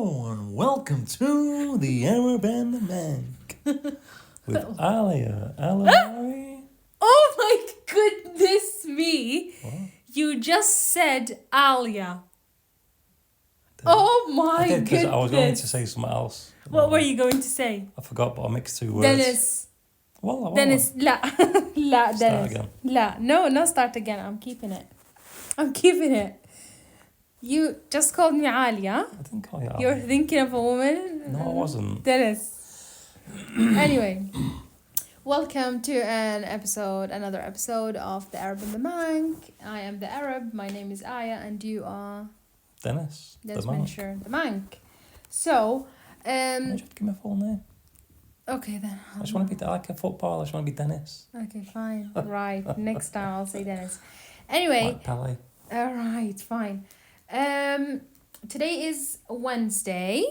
Hello and welcome to the Arab and the Manc with Alia, Alamari. Oh my goodness me! What? You just said Alia. Oh my I did because I was going to goodness. say something else. What were you going to say? I forgot, but I mixed two words. Dennis. Well, Dennis. لا. لا Start Dennis. again. لا. No, not start again. I'm keeping it. You just called me Alia. I didn't call you Alia. You're thinking of a woman? No, I wasn't. Dennis. Anyway, welcome to another episode of The Arab and the Manc. I am the Arab, my name is Aya, and you are... Dennis. Desmond, sure, the Manc. So, You have to give me a full name. okay then. I just want to be like a footballer. I just want to be Dennis. Okay, fine. Right, next time I'll say Dennis. Anyway. Like Pele. Alright, fine. Today is Wednesday.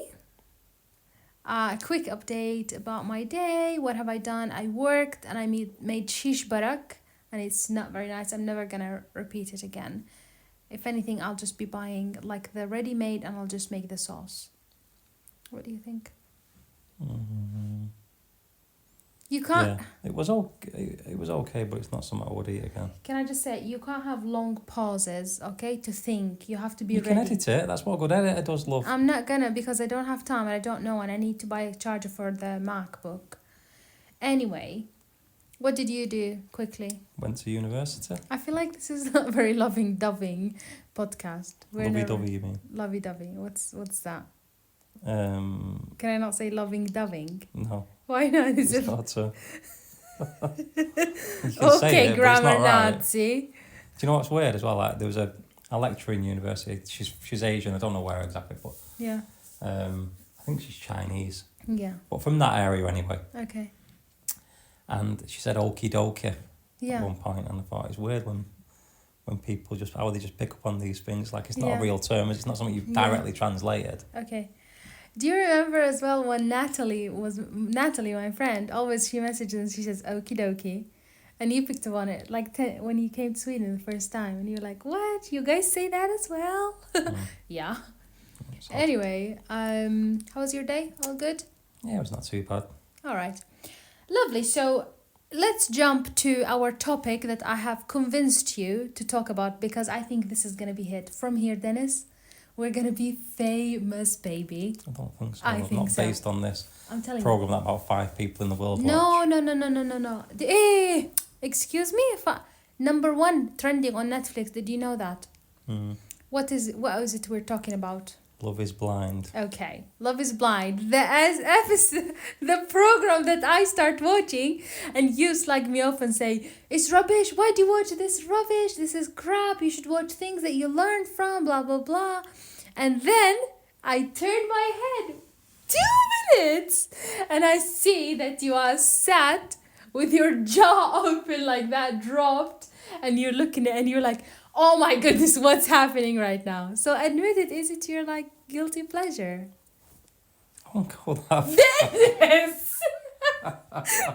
A quick update about my day. What have I done? I worked and I made shish barak, and it's not very nice. I'm never gonna repeat it again. If anything, I'll just be buying like the ready-made and I'll just make the sauce. What do you think? Mm-hmm. You can't... Yeah, it was okay, but it's not something I would eat again. Can I just say, you can't have long pauses, okay, to think. You have to be You ready. can edit it. That's what a good editor does, love. I'm not gonna, because I don't have time and I don't know, and I need to buy a charger for the MacBook. Anyway, what did you do quickly? Went to university. I feel like this is not a very loving-doving podcast. Lovey-dovey, you mean? Lovey-dovey. What's that? Um, Can I not say loving-doving? no. Why not? Is It's it... not to. You can say Okay, it, but it's grammar not right. Nazi. Do you know what's weird as well? Like there was a lecturer in university. She's Asian. I don't know where exactly, but Yeah. I think she's Chinese. Yeah. But from that area anyway. Okay. And she said okie dokie at Yeah. one point, and I thought it's weird when people just how they just pick up on these things. Like it's not Yeah. a real term. It's not something you've Yeah. directly translated. Okay. Do you remember as well when Natalie, my friend, always she messages and she says okie dokie, and you picked up on it like when you came to Sweden the first time, and you were like, what? You guys say that as well? Yeah. So, Anyway, how was your day? All good? yeah, it was not too bad. All right. Lovely. So let's jump to our topic that I have convinced you to talk about, because I think this is going to be hit. From here, Dennis, we're going to be famous, baby. I don't think so. I I'm think not so. based on this I'm telling you. program that about 5 people in the world watch. No. Excuse me? Number 1 trending on Netflix. Did you know that? What is it we're talking about? Love is Blind. Okay, Love is Blind. The program that I start watching, and you slag me off and say, it's rubbish. Why do you watch this rubbish? This is crap. You should watch things that you learn from, blah, blah, blah. And then I turn my head 2 minutes and I see that you are sat with your jaw open like that, dropped, and you're looking at, and you're like, oh my goodness, what's happening right now? So admit it, is it your like guilty pleasure? I won't go that far. Dennis!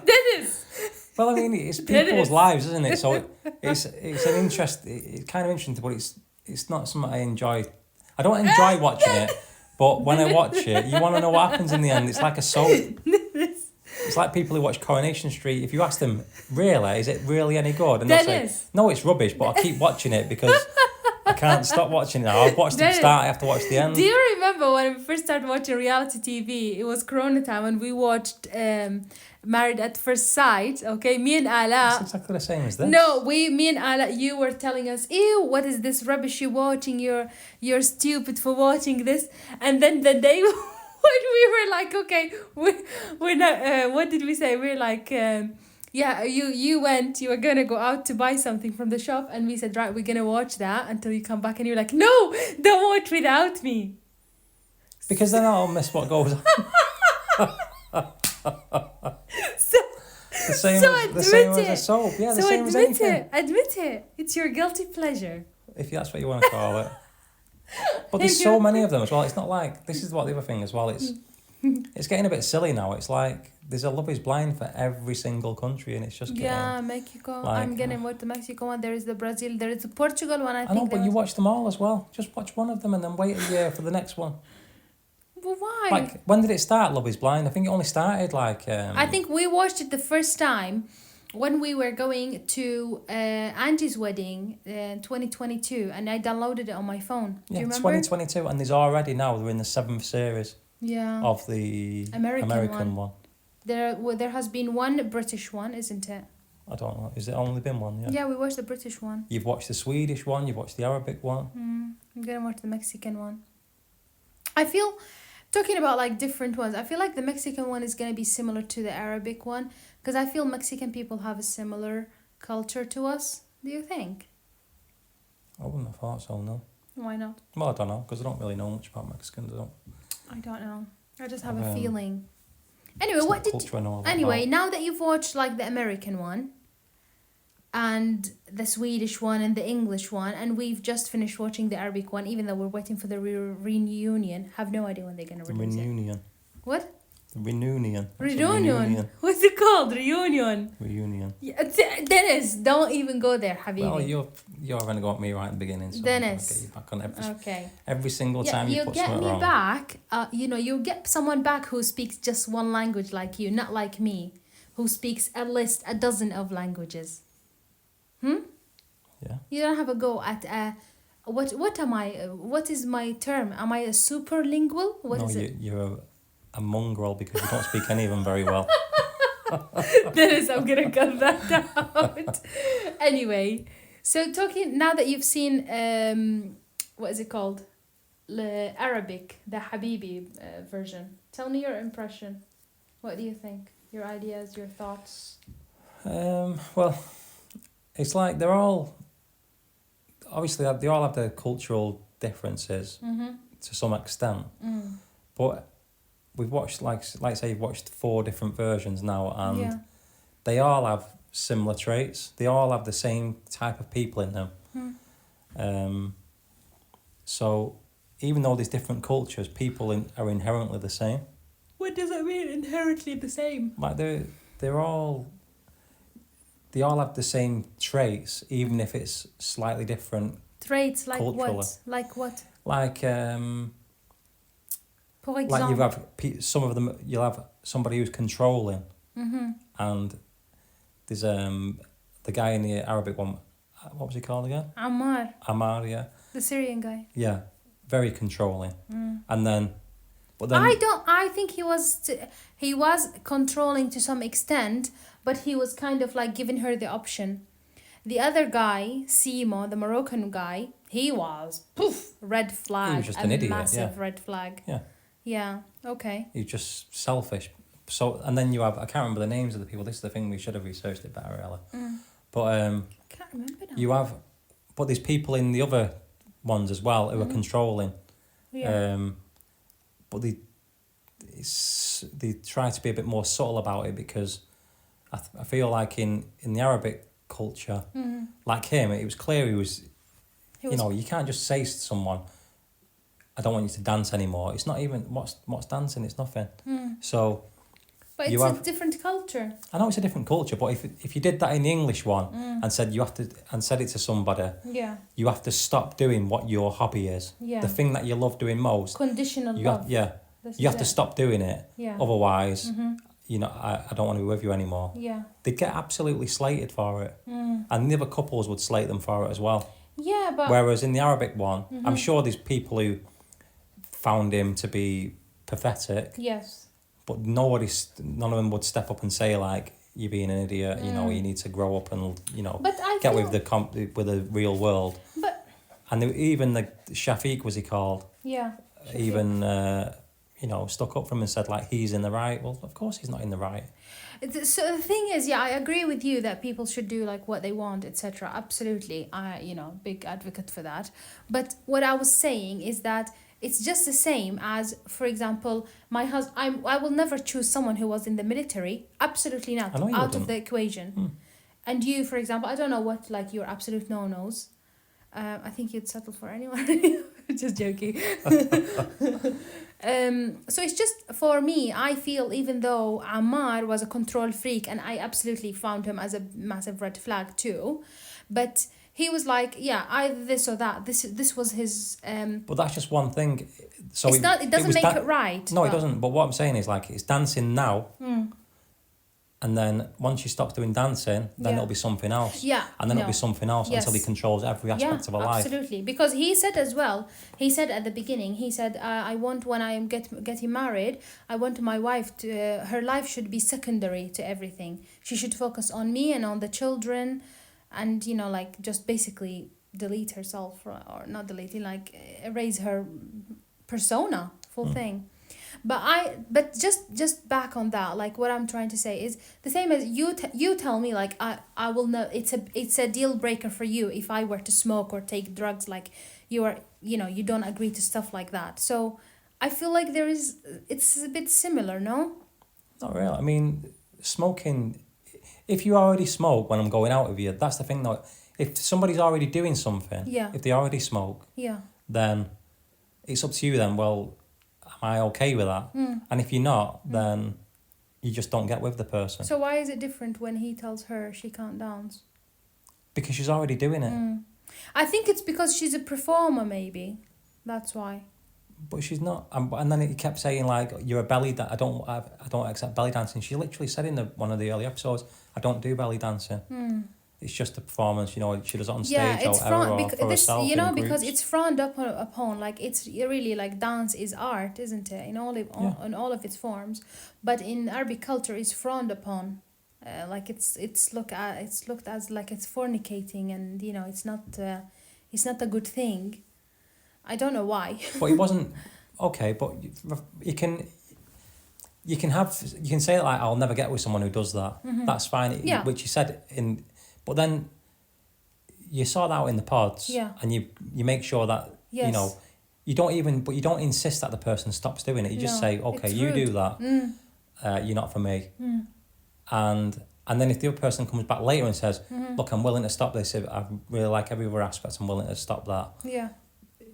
Dennis! Well, I mean, it's people's lives, isn't it? So it's an interest. It's kind of interesting, but it's not something I enjoy. I don't enjoy watching it, but when I watch it, you want to know what happens in the end. It's like a soap. It's like people who watch Coronation Street. If you ask them, really, is it really any good? And they'll say, no, it's rubbish, but I keep watching it because I can't stop watching it now. I've watched the start, I have to watch the end. Do you remember when we first started watching reality TV? It was Corona time, and we watched Married at First Sight, okay? Me and Ala... It's exactly the same as this. No, me and Ala, you were telling us, ew, what is this rubbish you're watching? You're stupid for watching this. And then the day... when we were like, okay, we're not, what did we say? We're like, yeah, you were going to go out to buy something from the shop. And we said, right, we're going to watch that until you come back. And you're like, no, don't watch without me. Because then I'll miss what goes on. The same as a soap. Yeah, the same as anything. Admit it. It's your guilty pleasure. If that's what you want to call it. But there's so many of them as well. It's not like, this is what the other thing as well, it's getting a bit silly now. It's like there's a Love is Blind for every single country, and it's just getting... Yeah, Mexico. Like, I'm gonna watch the Mexico one. There is the Brazil. There is the Portugal one. I know, but you watch them all as well. Just watch one of them and then wait a year for the next one. Well, why? Like, when did it start, Love is Blind? I think it only started like... I think we watched it the first time when we were going to Angie's wedding in 2022, and I downloaded it on my phone. Do yeah, you remember? 2022, and there's already now, we're in the 7th series Yeah. of the American one. There has been one British one, isn't it? I don't know. Is it only been one? Yeah. Yeah, we watched the British one. You've watched the Swedish one, you've watched the Arabic one. I'm gonna watch the Mexican one. I feel, talking about like different ones, I feel like the Mexican one is gonna be similar to the Arabic one, because I feel Mexican people have a similar culture to us. Do you think? I wouldn't have thought so, no. Why not? Well, I don't know, because I don't really know much about Mexicans. I don't know. I just have a Um, feeling. Anyway, It's what not did? culture I know a lot Anyway, about. now that you've watched like the American one, and the Swedish one and the English one, and we've just finished watching the Arabic one, even though we're waiting for the reunion. Have no idea when they're gonna The release it. reunion. What? The reunion. That's a Reunion. What's it called? Reunion. Reunion. Yeah, Dennis, don't even go there, Habibi. Well, you're going to go at me right at the beginning, so Dennis. I'll get you back on Okay. every single Yeah, time you you put get something me wrong. back. You get someone back who speaks just one language like you, not like me, who speaks at least a dozen of languages. Yeah. You don't have a go at what am I? What is my term? Am I a superlingual? What is it? You're a mongrel because you don't speak any of them very well. Dennis, I'm gonna cut that out. Anyway, so talking now that you've seen what is it called? The Arabic, the Habibi version. Tell me your impression. What do you think? Your ideas, your thoughts. Well, it's like they're all obviously they all have their cultural differences to some extent, but we've watched like say you've watched 4 different versions now, and they all have similar traits. They all have the same type of people in them. So even though there's different cultures, people are inherently the same. What does that mean? Inherently the same. Like they all have the same traits, even if it's slightly different. Traits like culturally. what? Like what? Like For example. like you have some of them. You'll have somebody who's controlling, and there's the guy in the Arabic one. What was he called again? Ammar, Ammar, yeah. the Syrian guy. Yeah, very controlling. And then, but then I think he was controlling to some extent, but he was kind of like giving her the option. The other guy, Simo, the Moroccan guy, he was red flag. He was just an idiot, massive red flag. yeah, Yeah. Okay. he's just selfish. So and then you have I can't remember the names of the people. This is the thing, we should have researched it better, Ella. But I can't remember now. you have, but there's people in the other ones as well who are controlling. Yeah. But they try to be a bit more subtle about it, because I feel like in the Arabic culture, like him, it was clear he was, you can't just say to someone, I don't want you to dance anymore. It's not even, what's dancing? It's nothing. So But it's a different culture. I know it's a different culture, but if you did that in the English one and said said it to somebody, you have to stop doing what your hobby is. Yeah. The thing that you love doing most. Conditional You love. have to stop doing it. Yeah. Otherwise, I don't want to be with you anymore. Yeah. They'd get absolutely slated for it. And the other couples would slate them for it as well. Yeah, but Whereas in the Arabic one, I'm sure there's people who found him to be pathetic, yes. but none of them would step up and say like, you're being an idiot, you need to grow up and, But I get feel, with the real world. But And even the Shafiq, was he called, yeah. even stuck up for him and said like he's in the right. Well, of course he's not in the right. So the thing is, I agree with you that people should do like what they want, etc. Absolutely, big advocate for that. But what I was saying is that it's just the same as, for example, my husband. I will never choose someone who was in the military. Absolutely not. I know you Out wouldn't. of the equation. And you, for example, I don't know what like your absolute no-nos. I think you'd settle for anyone. Just joking. So it's just, for me, I feel even though Ammar was a control freak, and I absolutely found him as a massive red flag too, but he was like, either this or that. This was his. But that's just one thing. So It's not. It doesn't was make it right. No, it doesn't. But what I'm saying is like it's dancing now, Mm. and then once she stops doing dancing, then Yeah. it'll be something else. Yeah. And then no. it'll be something else until he Yes. controls every aspect of her life. Absolutely. Because he said as well, he said at the beginning, he said, I want when I am getting married, I want my wife to, her life should be secondary to everything. She should focus on me and on the children and, you know, like just basically delete herself or not delete, like erase her persona, full thing. But just back on that, like what I'm trying to say is the same as you tell me, like I will know it's a deal breaker for you if I were to smoke or take drugs, like you are, you know, you don't agree to stuff like that. So I feel like it's a bit similar, no? Not really. I mean, smoking. If you already smoke when I'm going out with you, that's the thing though. If somebody's already doing something, Yeah. if they already smoke, Yeah. then it's up to you then, well, am I okay with that? And if you're not, then you just don't get with the person. So why is it different when he tells her she can't dance? Because she's already doing it. I think it's because she's a performer, maybe. That's why. But she's not. And then he kept saying like, you're a belly I don't accept belly dancing. She literally said in one of the early episodes, I don't do belly dancing. It's just a performance, you know, she does it on stage or whatever, or for herself you know, in because groups. it's frowned upon, like it's really like dance is art, isn't it? In all of its forms, but in Arabic culture, it's frowned upon, like it's looked as like it's fornicating, and you know, it's not a good thing. I don't know why. But it wasn't okay. But you can say like, I'll never get with someone who does that. That's fine. Yeah. Which you said in. But then you sort that out in the pods, Yeah. and you make sure that you Yes. know you don't insist that the person stops doing it. You just No, say, okay, it's you rude. do that. You're not for me. And then if the other person comes back later and says, look, I'm willing to stop this. I really like every other aspect. I'm willing to stop that. Yeah.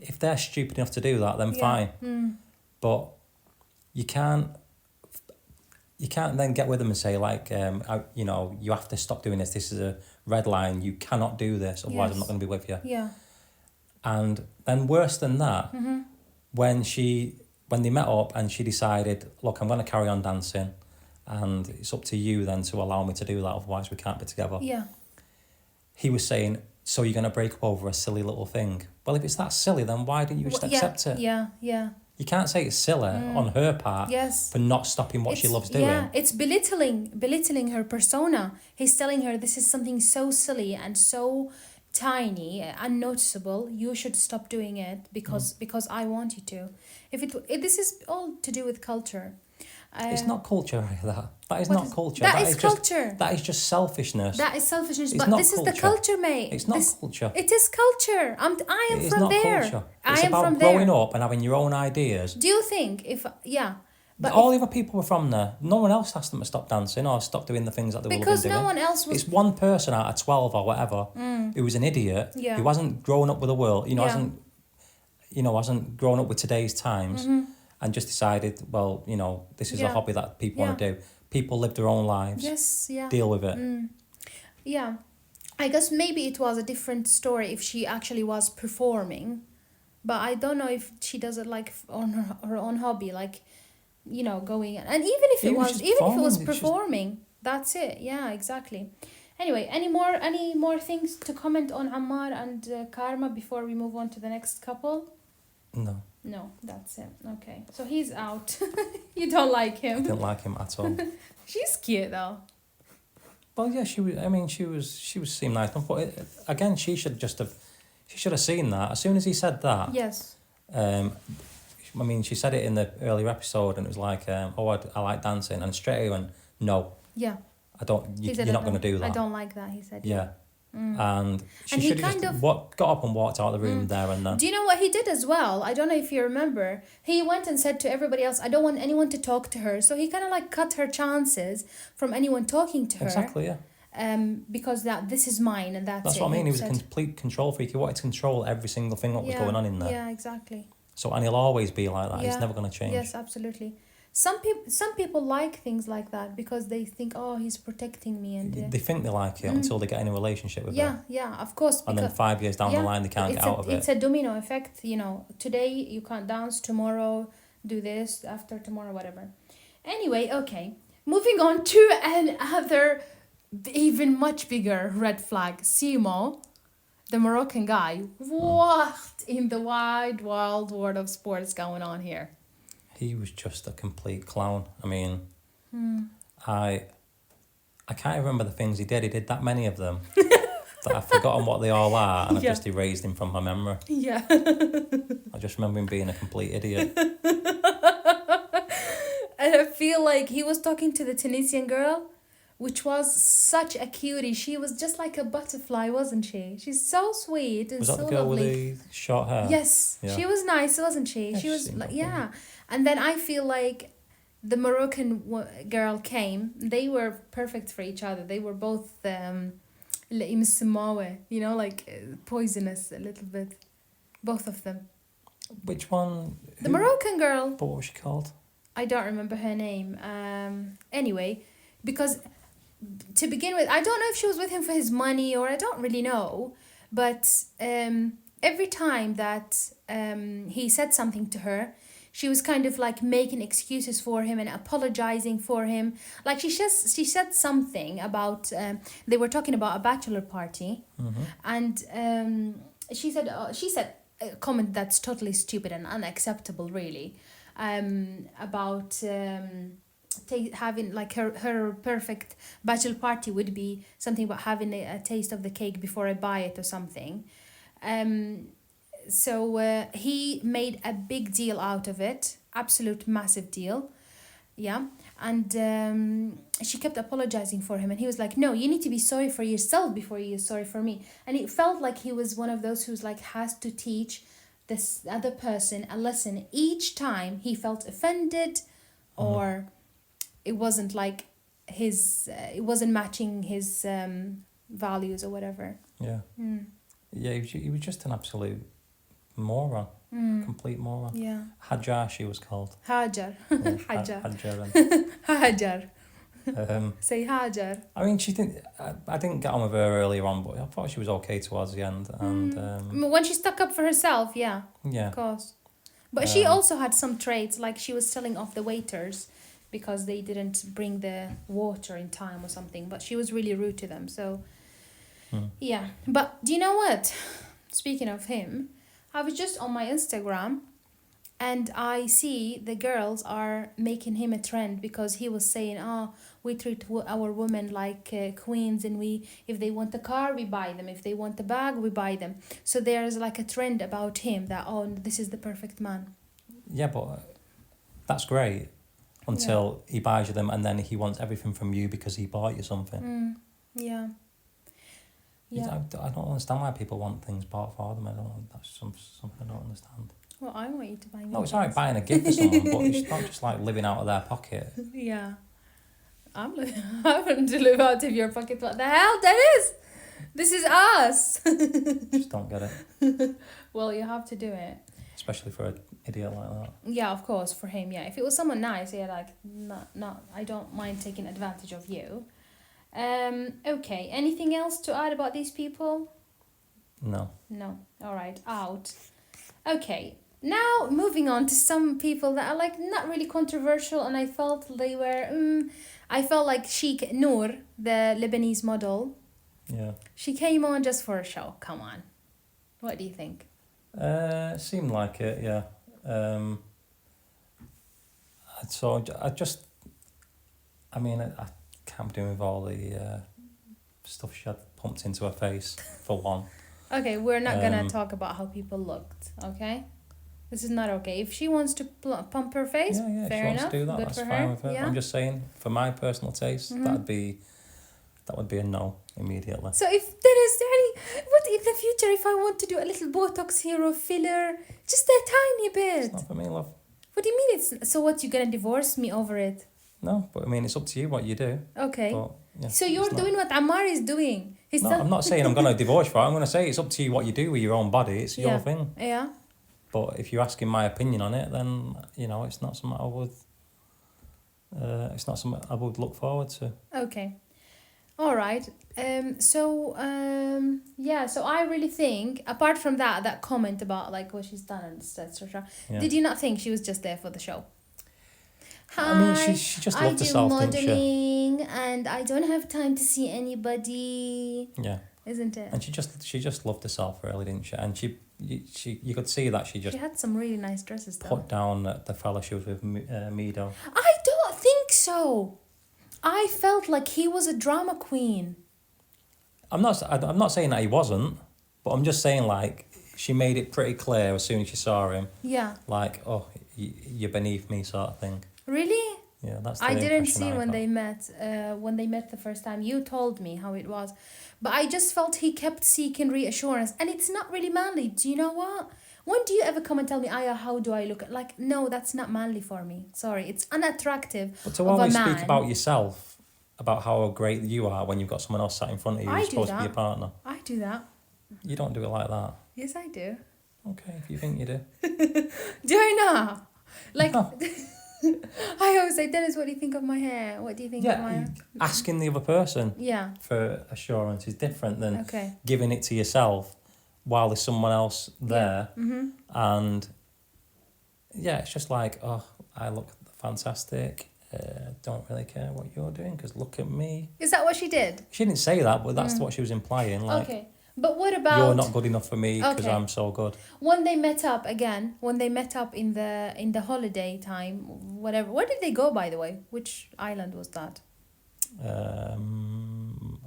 If they're stupid enough to do that, then Yeah. fine. But you can't then get with them and say like, you know, you have to stop doing this. This is a red line. You cannot do this. Otherwise, I'm Yes. not going to be with you. Yeah. And then worse than that, when they met up and she decided, look, I'm going to carry on dancing, and it's up to you then to allow me to do that. Otherwise, we can't be together. Yeah. He was saying, so you're going to break up over a silly little thing. Well, if it's that silly, then why didn't you just accept it? Yeah. Yeah. You can't say it's silly on her part Yes. for not stopping what she loves doing. Yeah, it's belittling her persona. He's telling her this is something so silly and so tiny, unnoticeable. You should stop doing it because I want you to. This is all to do with culture. It's not culture, that. That is What not is- culture. that is culture. That is just selfishness. That is selfishness, It's but not this is the culture. culture, mate. It's not culture. It is culture. I am It is from not there. culture. I It's am about from growing there. up and having your own ideas. Do you think but All the other people were from there. No one else asked them to stop dancing or stop doing the things that they would have been because doing. no one else was It's one person out of 12 or whatever who was an idiot, Yeah. who hasn't grown up with the world, Yeah. hasn't grown up with today's times, and just decided, well, this is a Yeah. hobby that people want to do. People live their own lives. Yes, yeah. Deal with it. Yeah. I guess maybe it was a different story if she actually was performing. But I don't know if she does it like on her own hobby, like, going and even if it was performing, that's it. Yeah, exactly. Anyway, any more things to comment on Ammar and Karma before we move on to the next couple? No, that's it. Okay, so he's out. You don't like him. I didn't like him at all. She's cute though. Well, yeah, she was. I mean, she seemed nice enough, but again, she should have seen that as soon as he said that. Yes. I mean, she said it in the earlier episode, and it was like, I like dancing, and straight away went, no. Yeah. I don't. You're not going to do that. I don't like that. He said. Yeah. And she And he should have just got up and walked out of the room there and then. Do you know what he did as well? I don't know if you remember. He went and said to everybody else, I don't want anyone to talk to her. So he kind of like cut her chances from anyone talking to her. Exactly, yeah. Because this is mine and that's it. That's what I mean. He was a said. complete control freak. He wanted to control every single thing that was going on in there. Yeah, exactly. And he'll always be like that. Yeah. He's never going to change. Yes, absolutely. some people like things like that because they think, oh, he's protecting me, and They think they like it until they get in a relationship with yeah, it. yeah, of course. And then 5 years down the line, they can't get out of it. It's a domino effect, you know. Today you can't dance, tomorrow do this, after tomorrow, whatever. Anyway, okay. Moving on to another even much bigger red flag. Simo, the Moroccan guy. What in the wide, wild world of sports going on here? He was just a complete clown. I mean, I can't remember the things he did. He did that many of them that I've forgotten what they all are, and I've just erased him from my memory. Yeah. I just remember him being a complete idiot. And I feel like he was talking to the Tunisian girl, which was such a cutie. She was just like a butterfly, wasn't she? She's so sweet and Was that so the girl lovely. with the short hair? Yes, Yeah. she was nice, wasn't she? Yeah, She she was seemed like, okay. yeah. And then I feel like the Moroccan girl came. They were perfect for each other. They were both you know, like poisonous a little bit. Both of them. Which one? The Moroccan girl. But what was she called? I don't remember her name. Anyway, because to begin with, I don't know if she was with him for his money or I don't really know. But every time that he said something to her, she was kind of like making excuses for him and apologizing for him. Like she said something about they were talking about a bachelor party, and she said a comment that's totally stupid and unacceptable, really, about having like her perfect bachelor party would be something about having a taste of the cake before I buy it or something. So he made a big deal out of it, absolute massive deal, yeah. And she kept apologizing for him, and he was like, "No, you need to be sorry for yourself before you're sorry for me." And it felt like he was one of those who's like has to teach this other person a lesson each time he felt offended, or it wasn't like his, it wasn't matching his values or whatever. Yeah. Yeah, he was just an absolute moron. Complete moron. Yeah. Hajar, she was called. Hajar. Yeah, Hajar. Hajar. Hajar. And, Say Hajar. I mean, I didn't get on with her earlier on, but I thought she was okay towards the end. And When she stuck up for herself, yeah, yeah, of course. But she also had some traits, like she was telling off the waiters because they didn't bring the water in time or something. But she was really rude to them, so yeah. But do you know what? Speaking of him, I was just on my Instagram and I see the girls are making him a trend because he was saying, oh, we treat our women like queens, and if they want a car, we buy them. If they want a bag, we buy them. So there's like a trend about him that, oh, this is the perfect man. yeah, but that's great until he buys you them, and then he wants everything from you because he bought you something. Yeah. Yeah. I don't understand why people want things bought for them. That's something I don't understand. Well, I want you to buy me. No, it's alright buying a gift for someone, but it's not just like living out of their pocket. Yeah. I want to live out of your pocket. What the hell? That is? This is us. Just don't get it. Well, you have to do it. Especially for an idiot like that. Yeah, of course, for him, yeah. If it was someone nice, yeah, like, not, I don't mind taking advantage of you. Okay, anything else to add about these people? No. No. All right, out. Okay, now moving on to some people that are like not really controversial, and I felt they were, I felt like Sheikh Noor, the Lebanese model, Yeah. she came on just for a show. Come on. What do you think? Seemed like it, yeah. So I mean, I can't be doing with all the stuff she had pumped into her face, for one. Okay, we're not gonna talk about how people looked, okay? This is not okay. If she wants to pump her face, Yeah, fair if she wants enough. to do that, Good that's for fine her. with her. Yeah. I'm just saying, for my personal taste, that would be a no immediately. So if there is any, what in the future if I want to do a little Botox here or filler, just a tiny bit? It's not for me, love. What do you mean it's, so what, you gonna divorce me over it? No, but I mean, it's up to you what you do. Okay. But, yeah, So you're it's not- doing what Ammar is doing. No, I'm not saying I'm going to divorce for it. I'm going to say it's up to you what you do with your own body. It's your thing. Yeah. But if you're asking my opinion on it, then, it's not something I would it's not something I would look forward to. Okay. All right. So I really think, apart from that comment about like what she's done and etc. Yeah. Did you not think she was just there for the show? I mean, she just loved herself, didn't she? Modeling and I don't have time to see anybody. Yeah. Isn't it? And she just loved herself, really, didn't she? And you could see that she had some really nice dresses though. put down the fella she was with, Mido. I don't think so. I felt like he was a drama queen. I'm not saying that he wasn't, but I'm just saying like she made it pretty clear as soon as she saw him. Yeah. Like, oh, you're beneath me, sort of thing. Really? Yeah, that's. The I didn't see I when got. they met. When they met the first time, you told me how it was, but I just felt he kept seeking reassurance, and it's not really manly. Do you know what? When do you ever come and tell me, Aya, how do I look? Like, no, that's not manly for me. Sorry, it's unattractive. But to always speak about yourself, about how great you are when you've got someone else sat in front of you who's supposed to be your partner. I do that. You don't do it like that. Yes, I do. Okay, if you think you do. Do I not? Like, No. I always say, Dennis, what do you think of my hair? What do you think of my hair? Asking the other person Yeah. for assurance is different than Okay. giving it to yourself while there's someone else there. Yeah. Mm-hmm. And yeah, it's just like, oh, I look fantastic. Don't really care what you're doing because look at me. Is that what she did? She didn't say that, but that's what she was implying. Like, Okay. But what about... you're not good enough for me because Okay. I'm so good. When they met up again, in the holiday time, whatever. Where did they go, by the way? Which island was that? I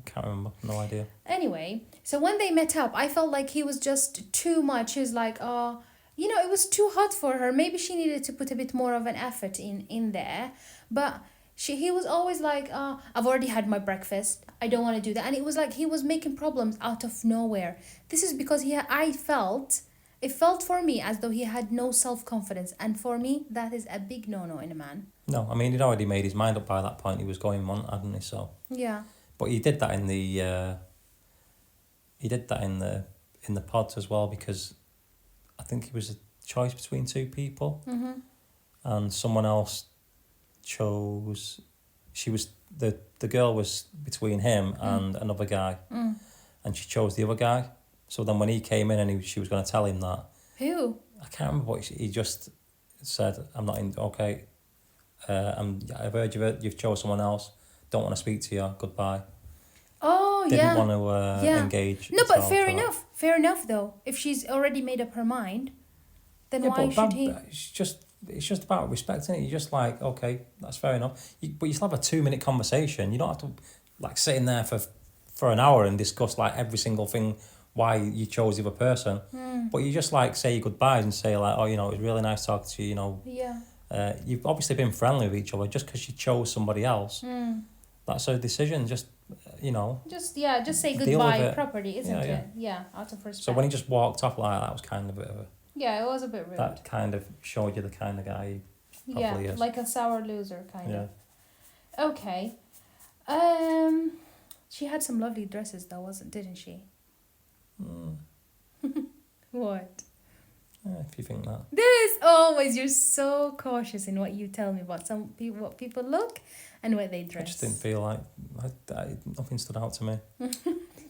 can't remember. No idea. Anyway, so when they met up, I felt like he was just too much. He was like, oh, it was too hot for her. Maybe she needed to put a bit more of an effort in there. But he was always like, I've already had my breakfast. I don't want to do that. And it was like he was making problems out of nowhere. This is because it felt for me as though he had no self-confidence. And for me, that is a big no-no in a man. No, I mean, he'd already made his mind up by that point. He was going on, hadn't he? So. Yeah. But he did that in the. In the pods as well because I think it was a choice between two people, and someone else chose. She was the girl was between him and another guy, and she chose the other guy. So then when he came in and she was going to tell him that. Who? I can't remember what he just said. I'm not in. Okay. I've heard you've chose someone else. Don't want to speak to you. Goodbye. Oh, Didn't want to engage. No, at but all fair for that. enough. Fair enough, though. If she's already made up her mind, then why should he? It's just about respecting it. You're just like, okay, that's fair enough. But you still have a 2-minute conversation. You don't have to like sit in there for an hour and discuss like every single thing why you chose the other person. But you just like say your goodbyes and say like, oh, it was really nice talking to you. Yeah. You've obviously been friendly with each other. Just because you chose somebody else, that's a decision. Just Just say deal with goodbye it. properly, isn't Yeah, yeah. it? Yeah, out of respect. So when he just walked off like that was kind of a bit of a. Yeah, it was a bit rude. That kind of showed you the kind of guy he probably is. Like a sour loser kind Yeah. of. Okay. She had some lovely dresses though, didn't she? What? If you think that. You're so cautious in what you tell me about what people look and what they dress. I just didn't feel like nothing stood out to me.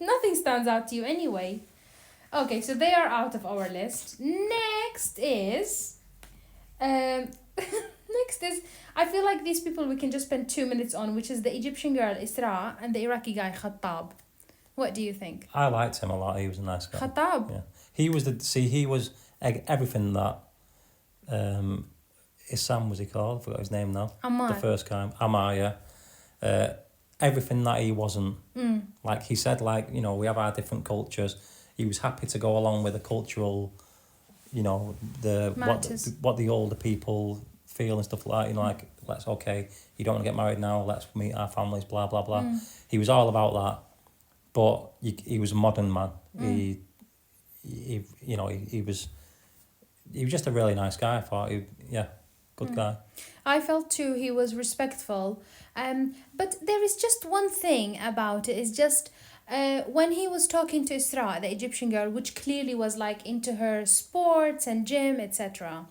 Nothing stands out to you anyway. Okay, so they are out of our list. Next is I feel like these people we can just spend 2 minutes on, which is the Egyptian girl Isra and the Iraqi guy Khattab. What do you think? I liked him a lot. He was a nice guy. Khattab? Yeah. He was everything that Issam was he called? I forgot his name now. Ammar. The first guy. Ammar, yeah. Everything that he wasn't. Like he said, like, we have our different cultures. He was happy to go along with the cultural, what the older people feel and stuff like that. Like, you don't want to get married now, let's meet our families, blah, blah, blah. He was all about that. But he was a modern man. He was just a really nice guy, I thought. Good guy. I felt too he was respectful. But there is just one thing about it. It's just when he was talking to Isra, the Egyptian girl, which clearly was like into her sports and gym, etc.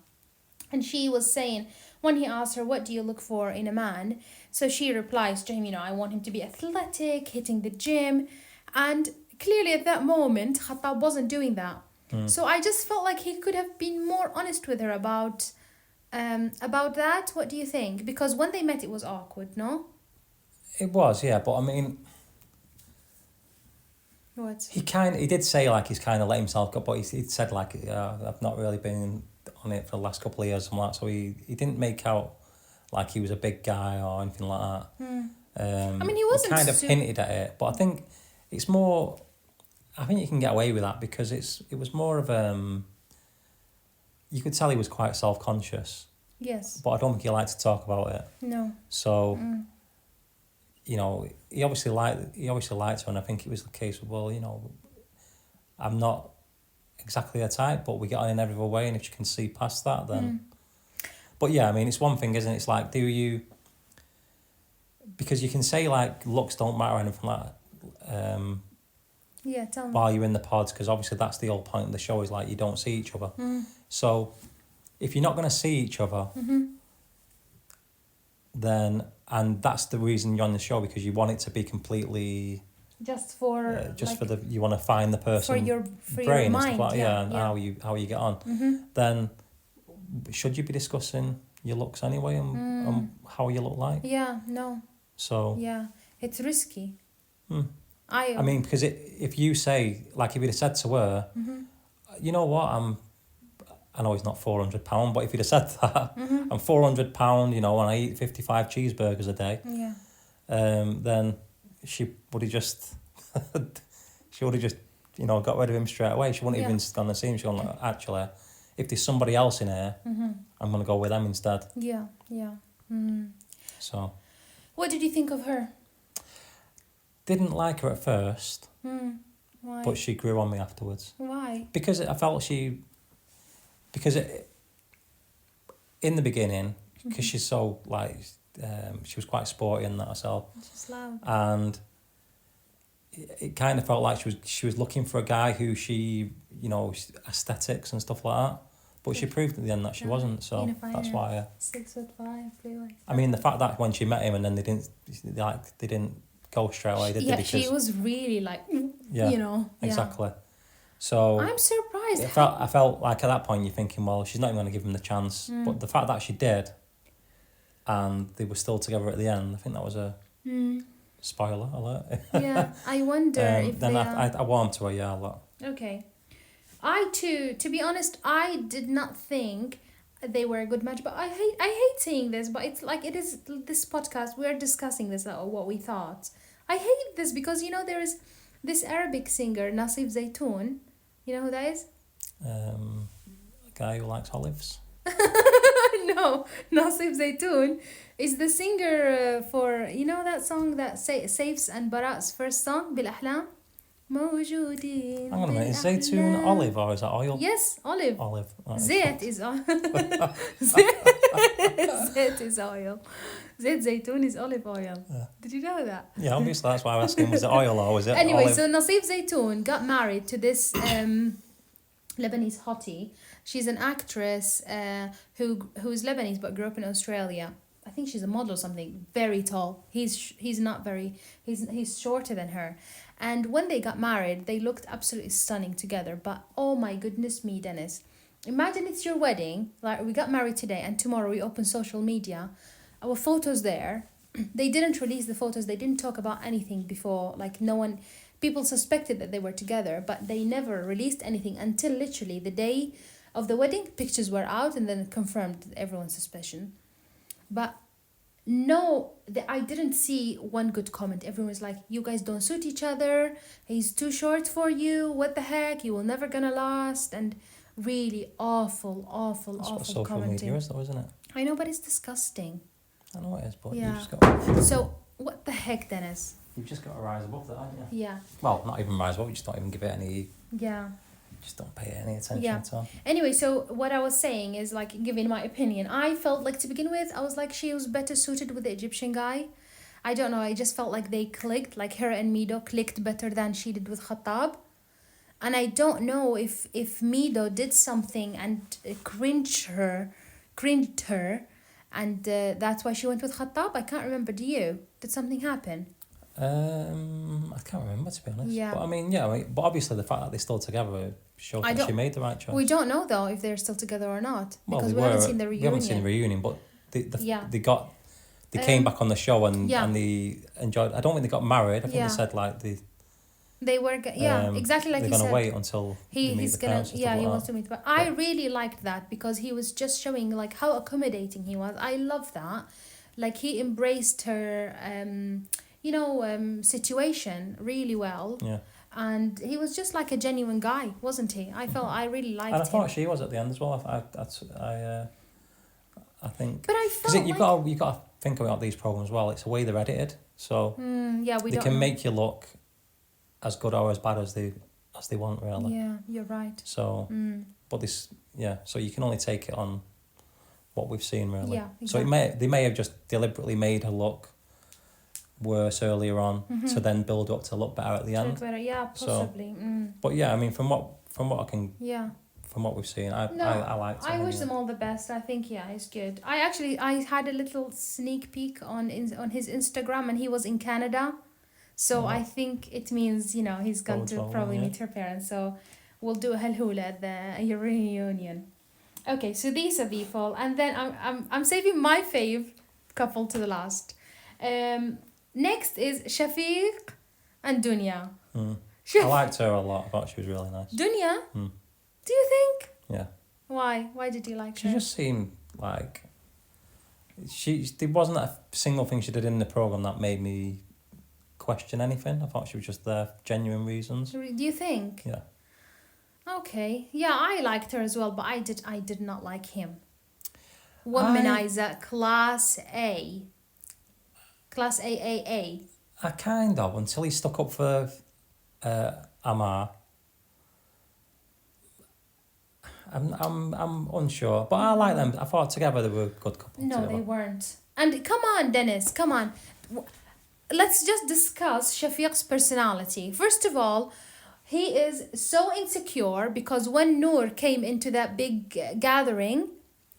And she was saying, when he asks her, what do you look for in a man? So she replies to him, I want him to be athletic, hitting the gym. And clearly at that moment, Khattab wasn't doing that. So I just felt like he could have been more honest with her about that. What do you think? Because when they met, it was awkward, no? It was, yeah, but I mean, What? he did say like he's kind of let himself go, but he said like I've not really been on it for the last couple of years and that, so he didn't make out like he was a big guy or anything like that. I mean, he wasn't He kind of hinted at it, but I think it's more. I think you can get away with that because it was more of you could tell he was quite self-conscious. Yes. But I don't think he liked to talk about it. No. So, he obviously liked her, and I think it was the case of, well, I'm not exactly her type, but we get on in every other way, and if you can see past that, then. But yeah, I mean, it's one thing, isn't it? It's like, because you can say like looks don't matter or anything like that. Yeah, tell me. While you're in the pods, because obviously that's the whole point of the show is like you don't see each other. So if you're not going to see each other, then, and that's the reason you're on the show, because you want it to be completely just for you want to find the person for your brain mind, and stuff like yeah, and how you get on. Then should you be discussing your looks anyway and how you look like? Yeah, no. So yeah, it's risky. I mean, because if you say, like, if you'd have said to her, you know what, I know he's not £400, but if you'd have said that, I'm £400, and I eat 55 cheeseburgers a day, then she would have just, got rid of him straight away. She wouldn't even gone to see him. She would like, actually, if there's somebody else in here, I'm going to go with them instead. Yeah. So. What did you think of her? Didn't like her at first, Why? but she grew on me afterwards. Why? Because I felt in the beginning, because she's so like, she was quite sporty and that herself. She's loud. And it kind of felt like she was looking for a guy who she, aesthetics and stuff like that. But she proved at the end that she wasn't, so that's why. 6'5", blue eyes. I mean, the fact that when she met him and then they didn't go straight away, did they? Yeah, because she was really like, exactly. So I'm surprised. I felt like at that point you're thinking, well, she's not even going to give him the chance. But the fact that she did, and they were still together at the end, I think that was a spoiler alert. Yeah, I wonder if then they I warmed to her, a lot. Okay. I too, to be honest, I did not think they were a good match, but I hate saying this, but it's like it is this podcast, we're discussing this, what we thought. I hate this because, there is this Arabic singer, Nasif Zaytoun. You know who that is? A guy who likes olives. No, Nasif Zaytoun is the singer for, that song that Saif's and Barat's first song, Bil Ahlam? موجودين. Hang on a minute, is Zaytoun olive or is that oil? Yes, olive. Olive. Zayt is oil. Zayt is oil. Zayt Zaytoun is olive oil. Yeah. Did you know that? Yeah, obviously that's why I'm asking, was it oil or was it anyway, olive? so Nasif Zaytoun got married to this Lebanese hottie. She's an actress who is Lebanese but grew up in Australia. I think she's a model or something. Very tall. He's not very. He's shorter than her. And when they got married, they looked absolutely stunning together. But oh my goodness me, Dennis. Imagine it's your wedding. Like, we got married today and tomorrow we open social media. Our photos there. They didn't release the photos. They didn't talk about anything before. Like, no one... People suspected that they were together, but they never released anything until literally the day of the wedding. Pictures were out and then it confirmed everyone's suspicion. But... No, I didn't see one good comment. Everyone's like, you guys don't suit each other. He's too short for you. What the heck? You will never gonna last. And really awful That's what social commenting. media is though, isn't it? I know, but it's disgusting. I know it is, but Yeah. you've just got... So, what the heck, Dennis? You've just got to rise above that, haven't you? Yeah. Well, not even rise above, you just don't even give it any... Yeah. Just don't pay it any attention at all. Anyway, so what I was saying is, like, giving my opinion. I felt like, to begin with, I was like, she was better suited with the Egyptian guy. I don't know, I just felt like they clicked, like her and Mido clicked better than she did with Khattab. And I don't know if Mido did something and cringed her and that's why she went with Khattab. I can't remember. Do you? Did something happen? I can't remember, to be honest. Yeah. But I mean, yeah, but obviously the fact that they're still together shows I that don't- she made the right choice. We don't know though if they're still together or not Well, because they we haven't were- seen the reunion. We haven't seen the reunion, but Yeah. they came back on the show and yeah. and they enjoyed. I don't think they got married. I think Yeah. they said like They were exactly like they're you gonna said. wait until they meet He's the gonna parents and stuff he like wants that. to meet. But I really liked that because he was just showing like how accommodating he was. I love that, like he embraced her, situation really well. Yeah. And he was just like a genuine guy, wasn't he? I felt I really liked And I him. thought she was at the end as well. I think. But I Because felt you've got to think about these programs as well. It's the way they're edited, so yeah, we they don't can know. make you look as good or as bad as they want, really. Yeah, you're right. So, but so you can only take it on what we've seen, really. Yeah, So they may have just deliberately made her look worse earlier on to then build up to look better at the end. Yeah, possibly. But yeah, I mean, from what I can, Yeah. from what we've seen, I liked it. I wish anyway. them all the best. I think it's good. I had a little sneak peek on his Instagram, and he was in Canada, so I think it means he's going Bodes to well, probably yeah. meet her parents. So we'll do a halhula at the reunion. Okay, so these are people, and then I'm saving my fave couple to the last. Next is Shafiq and Dunya. I liked her a lot. I thought she was really nice. Dunya? Do you think? Yeah. Why? Why did you like She her? just seemed like there wasn't a single thing she did in the program that made me question anything. I thought she was just there for genuine reasons. Do you think? Yeah. Okay. Yeah, I liked her as well, but I did not like him. Womanizer, class A. Class AAA. I kind of, until he stuck up for Amar. I'm unsure, but I like them. I thought together they were a good couple. No, together. they weren't. And come on, Dennis, come on. Let's just discuss Shafiq's personality. First of all, he is so insecure because when Noor came into that big gathering,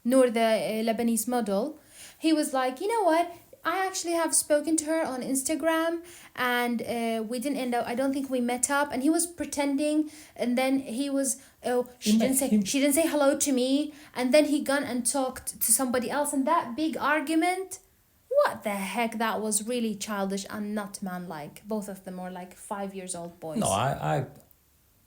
Noor, the Lebanese model, he was like, you know what? I actually have spoken to her on Instagram and we didn't end up, I don't think we met up, and he was pretending, and then he was, she didn't say hello to me, and then he gone and talked to somebody else, and that big argument, what the heck, that was really childish and not manlike. Both of them were like 5 years old boys. No, I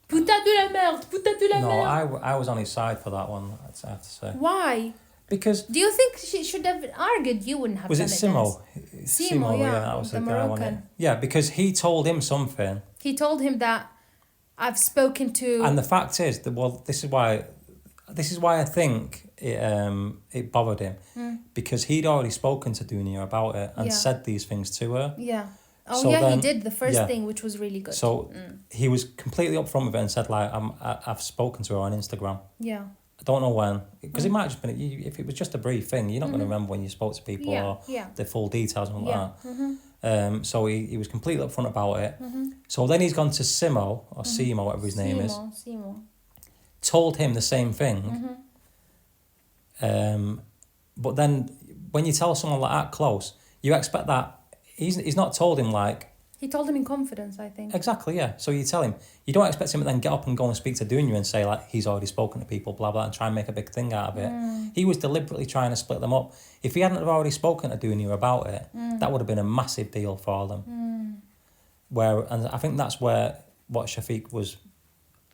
Putain de la merde, putain de la merde. I was on his side for that one, I have to say. Why? Because Do you think she should have argued? You wouldn't have was done it it. Simo? Simo, yeah, that was the the guy, wasn't it? Moroccan. Yeah, because he told him something, He told him that I've spoken to... and the fact is that this is why I think it bothered him, because he'd already spoken to Dunia about it and Yeah. said these things to her. Yeah. Oh, So yeah, then- he did the first yeah. thing, which was really good. So he was completely upfront with it and said like, I've spoken to her on Instagram. Yeah. I don't know when, because it might have just been, if it was just a brief thing, you're not going to remember when you spoke to people Yeah, or yeah. the full details and all Yeah. that. So he was completely upfront about it. So then he's gone to Simo, or Simo, whatever his name is, Simo. told him the same thing. But then when you tell someone like that close, you expect that, he's not told him like, He told him in confidence, I think. exactly, yeah. So you tell him, you don't expect him to then get up and go and speak to Dunya and say like, he's already spoken to people, blah, blah, and try and make a big thing out of it. He was deliberately trying to split them up. If he hadn't have already spoken to Dunya about it, that would have been a massive deal for them. And I think that's where what Shafiq was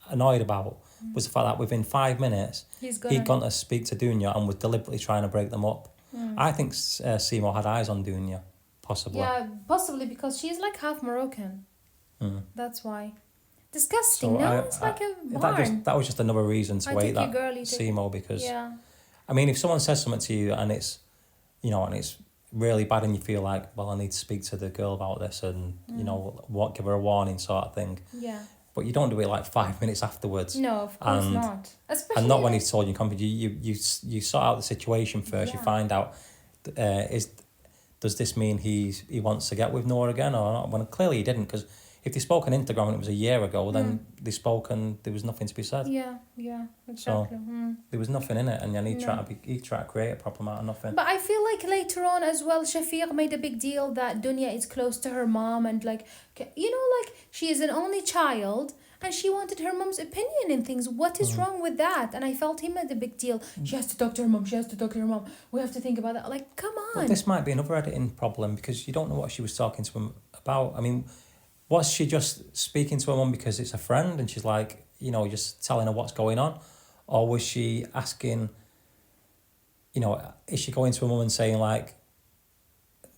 annoyed about was the fact that within 5 minutes, he'd gone to speak to Dunya and was deliberately trying to break them up. I think Simo had eyes on Dunya, possibly. Yeah, possibly because she's like half Moroccan. That's why. Disgusting, So no? It's like a barn. That was just another reason to I hate take your that girl, you take- Simo, because Yeah. I mean, if someone says something to you and it's, and it's really bad and you feel like, well, I need to speak to the girl about this and, give her a warning sort of thing. Yeah. But you don't do it like 5 minutes afterwards. No, of course And- not. Especially And not when like- he's told you confidence. You sort out the situation first. You Yeah. find out, does this mean he wants to get with Noor again or not? Well, clearly he didn't, because if they spoke on Instagram and it was a year ago, then they spoke and there was nothing to be said. Yeah, exactly. There was nothing in it, and then he tried to create a problem out of nothing. But I feel like later on as well, Shafiq made a big deal that Dunya is close to her mom and like, she is an only child and she wanted her mom's opinion in things. What is wrong with that? And I felt he made a big deal. She has to talk to her mom. She has to talk to her mom. We have to think about that. Like, come on. But this might be another editing problem because you don't know what she was talking to him about. I mean, was she just speaking to her mum because it's a friend and she's like, just telling her what's going on? Or was she asking, is she going to her mum and saying like,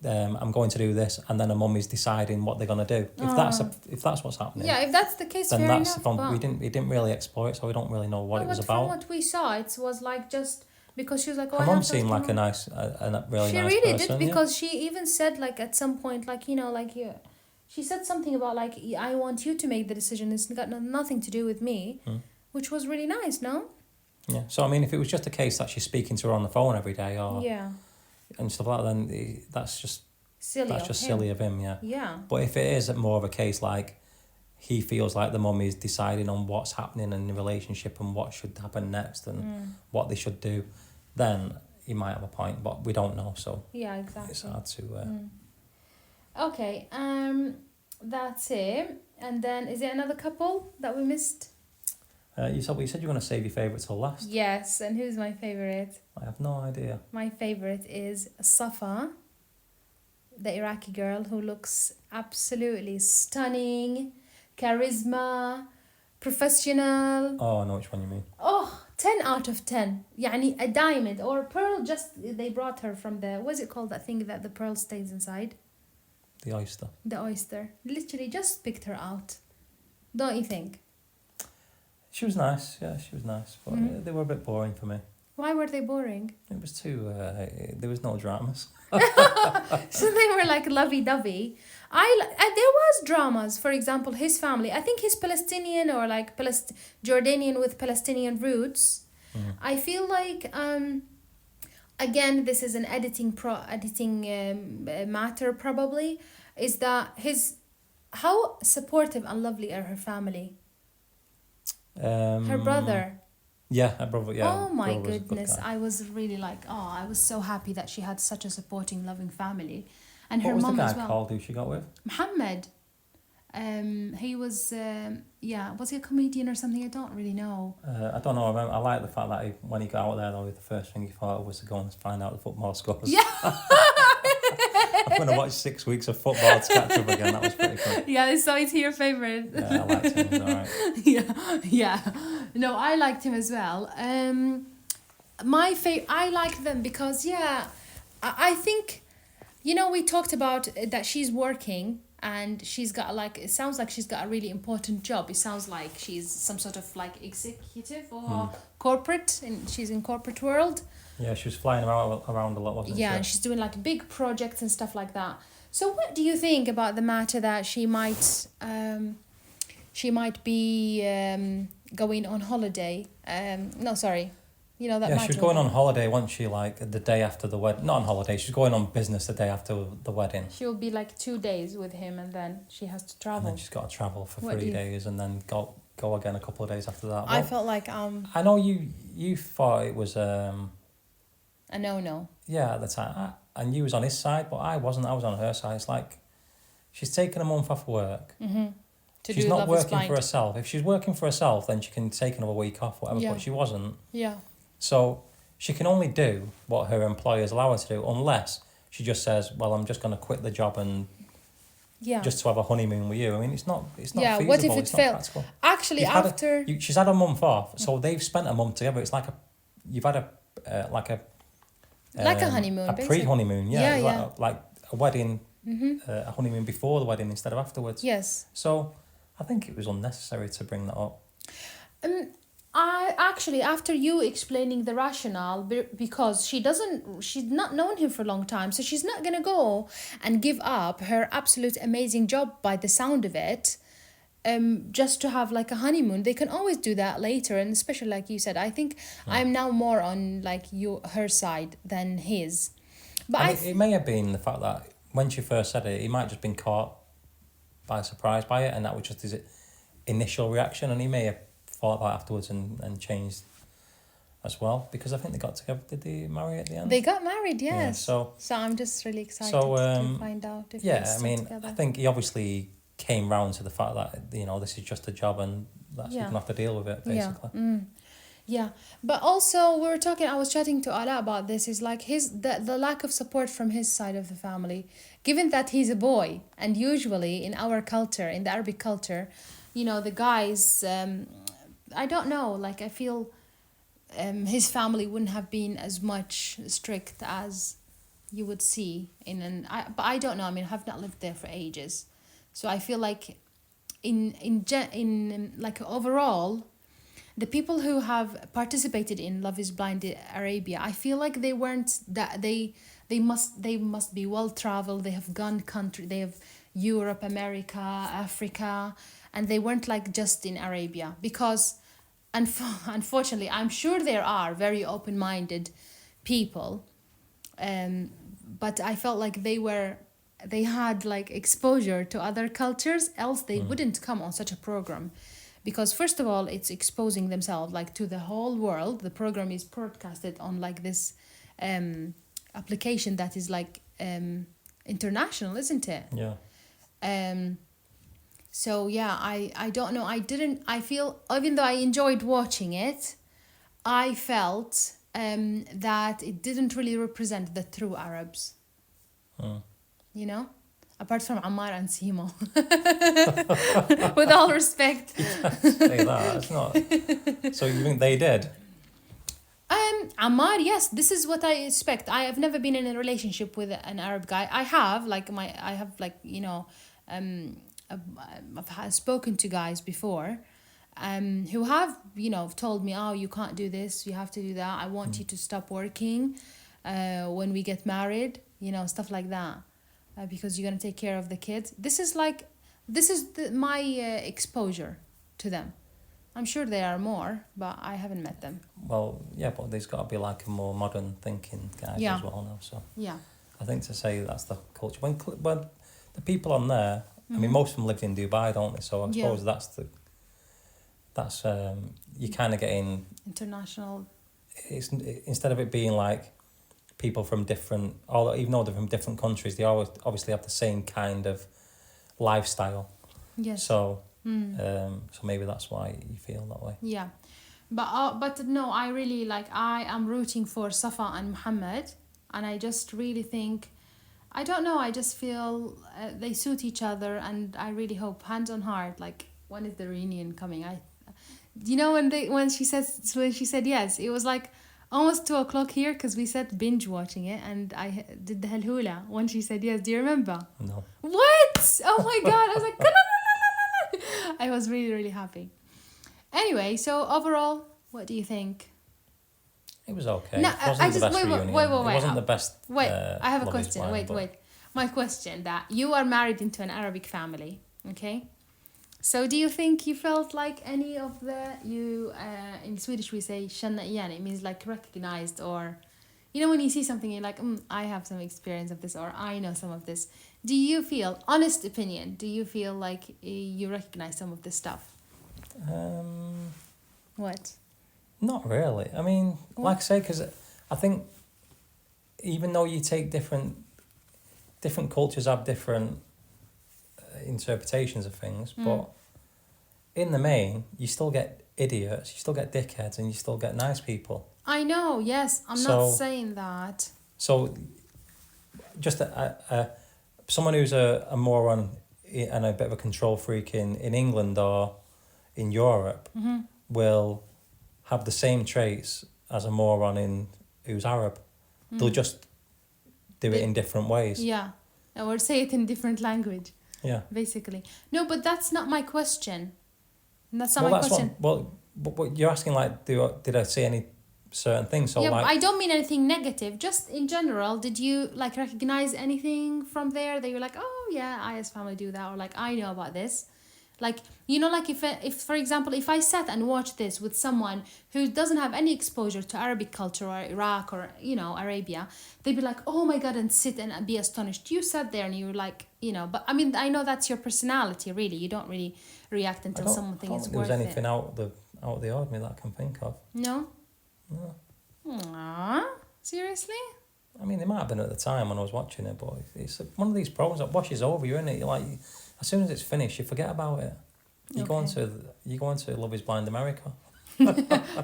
I'm going to do this, and then her mum is deciding what they're going to do? If that's what's happening. Yeah, if that's the case, then fair that's enough. the problem. We didn't really explore it, so we don't really know what it was about. From what we saw, it was like just because she was like, her mum seemed like a nice, a really she nice really person. did, because she even said like at some point she said something about like, I want you to make the decision. It's got nothing to do with me, which was really nice. No. Yeah. So I mean, if it was just a case that she's speaking to her on the phone every day, and stuff like that, then that's just silly. That's just silly of him. Yeah. Yeah. But if it is more of a case like he feels like the mum is deciding on what's happening in the relationship and what should happen next and what they should do, then he might have a point. But we don't know, so yeah, exactly. It's hard to. Okay. That's it. And then is there another couple that we missed? You said you were going to save your favourite till last. Yes, and who's my favourite? I have no idea. My favourite is Safa, the Iraqi girl who looks absolutely stunning, charisma, professional. Oh, I know which one you mean. Oh, 10 out of 10. يعني a diamond or a pearl, they brought her from what's it called, that thing that the pearl stays inside? The oyster. The oyster. Literally just picked her out. Don't you think? She was nice, yeah, but they were a bit boring for me. Why were they boring? It was too, there was no dramas. So they were like lovey-dovey. There was dramas. For example, his family. I think he's Palestinian or like Jordanian with Palestinian roots. I feel like, again, this is an editing matter probably, is that how supportive and lovely are her family? Her brother. Yeah, her brother, yeah. Oh my goodness. I was really like, I was so happy that she had such a supporting, loving family. And her mom as well. What was the guy called who she got with? Muhammad. He was, was he a comedian or something? I don't really know. I don't know. I like the fact that when he got out there, though, the first thing he thought was to go and find out the football scores. Yeah. I'm going to watch 6 weeks of football to catch up again. That was pretty cool. Yeah, so it's your favourite. Yeah, I liked him. He was alright. Yeah. No, I liked him as well. I like them because, I think, we talked about that she's working and she's got it sounds like she's got a really important job. It sounds like she's some sort of like executive or corporate, and she's in corporate world. Yeah, she was flying around a lot, wasn't she? Yeah, and she's doing like big projects and stuff like that. So what do you think about the matter that she might be going on holiday? No, sorry. That matter. Yeah, she was going on holiday, wasn't she, like the day after the wedding? Not on holiday, she was going on business the day after the wedding. She'll be like 2 days with him and then she has to travel. And then she's got to travel for 3 days and then go again a couple of days after that. I felt like I know you thought it was a no. Yeah, at the time. And you was on his side, but I wasn't. I was on her side. It's like she's taken a month off work. She's not working for herself. If she's working for herself, then she can take another week off, whatever. Yeah. But she wasn't. Yeah. So she can only do what her employers allow her to do, unless she just says, "Well, I'm just going to quit the job and just to have a honeymoon with you." I mean, it's not feasible. What if it failed? Actually, she's had a month off, so they've spent a month together. It's like you've had a honeymoon, a pre-honeymoon, like a wedding, a honeymoon before the wedding instead of afterwards. Yes. So I think it was unnecessary to bring that up. I actually, after you explaining the rationale, because she's not known him for a long time, so she's not gonna go and give up her absolute amazing job by the sound of it, just to have like a honeymoon. They can always do that later, and especially like you said, I think I'm now more on like her side than his. But it may have been the fact that when she first said it, he might have just been caught by surprise by it, and that was just his initial reaction, and he may have thought about it afterwards and changed as well, because I think they got together. Did they marry at the end? They got married, yes. Yeah, so I'm just really excited to find out if yeah, they're still I mean, together. I think he obviously came round to the fact that, you know, this is just a job and that's you're gonna have to deal with it, basically. Yeah, but also I was chatting to Ala about this, is like the lack of support from his side of the family, given that he's a boy, and usually in our culture, in the Arabic culture, you know, the guys, I don't know, like I feel his family wouldn't have been as much strict as you would see but I don't know, I mean, I have not lived there for ages, so I feel like in like overall, the people who have participated in Love is Blind Arabia, I feel like they weren't that they must be well traveled. They have gone they have Europe, America, Africa, and they weren't like just in Arabia, because unfortunately, I'm sure there are very open-minded people, but I felt like they had like exposure to other cultures, else they wouldn't come on such a program. Because first of all, it's exposing themselves like to the whole world. The program is broadcasted on like this application that is like international, isn't it? Yeah. So yeah, I don't know. I feel, even though I enjoyed watching it, I felt that it didn't really represent the true Arabs. You know? Apart from Ammar and Simo. With all respect. Say that. It's not. So you think they did? Ammar, yes, this is what I expect. I have never been in a relationship with an Arab guy. I have you know, I've spoken to guys before, who have, you know, told me, oh, you can't do this, you have to do that. I want you to stop working, when we get married, you know, stuff like that. Because you're going to take care of the kids. This is my exposure to them. I'm sure there are more, but I haven't met them. Well, yeah, but there's got to be like a more modern thinking guys as well now. So yeah, I think to say that's the culture. When the people on there, I mean, most of them lived in Dubai, don't they? So I suppose that's you kind of getting international. It's instead of it being like people from different, even though they're from different countries, they always obviously have the same kind of lifestyle. Yes. So, so maybe that's why you feel that way. Yeah, but no, I really I am rooting for Safa and Muhammad, and I just really think, I don't know, I just feel they suit each other, and I really hope, hands on heart, like, when is the reunion coming? You know, when she said yes, it was like almost 2:00 here, because we said binge watching it, and I did the halhula when she said yes. Do you remember? No. What? Oh my god! I was like, I was really, really happy. Anyway, so overall, what do you think? It was okay. No, it wasn't the best reunion. Wait. It wasn't the best. Wait, I have a Love is question. Blind, Wait. My question, that you are married into an Arabic family, okay? So do you think you felt like any of in Swedish we say känna igen, it means like recognized, or, you know, when you see something you're like, I have some experience of this, or I know some of this. Do you feel, honest opinion, do you feel like you recognize some of this stuff? What? Not really. I mean, like I say, because I think even though you take different cultures have different interpretations of things, but in the main, you still get idiots, you still get dickheads, and you still get nice people. I know, yes. I'm not saying that. So, just someone who's a moron and a bit of a control freak in England or in Europe will have the same traits as a moron who's Arab. They'll just do it in different ways. Yeah, or say it in different language. Yeah. Basically. No, but that's not my question. That's not my question. But you're asking, like, did I say any certain things? So, yeah, like, I don't mean anything negative. Just in general, did you, like, recognize anything from there that you're like, oh, yeah, Aya's family do that, or, like, I know about this? Like, you know, like if for example, if I sat and watched this with someone who doesn't have any exposure to Arabic culture or Iraq or, you know, Arabia, they'd be like, oh my God, and sit and be astonished. You sat there and you were like, you know, but I mean, I know that's your personality, really. You don't really react until something is think worth there was anything it. out of the ordinary that I can think of. No? No. Aww. Seriously? I mean, they might have been at the time when I was watching it, but it's one of these programs that washes over you, isn't it? You're like, as soon as it's finished, you forget about it. You go on to Love Is Blind America.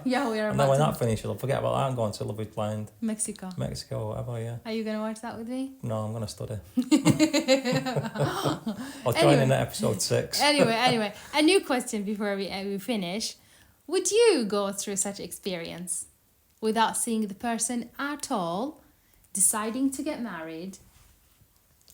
Yeah, we are. And then when that finishes, I'll forget about that and go on to Love Is Blind Mexico, or whatever. Yeah. Are you gonna watch that with me? No, I'm gonna study. I'll join in at episode 6. Anyway, a new question before we finish. Would you go through such experience without seeing the person at all, deciding to get married?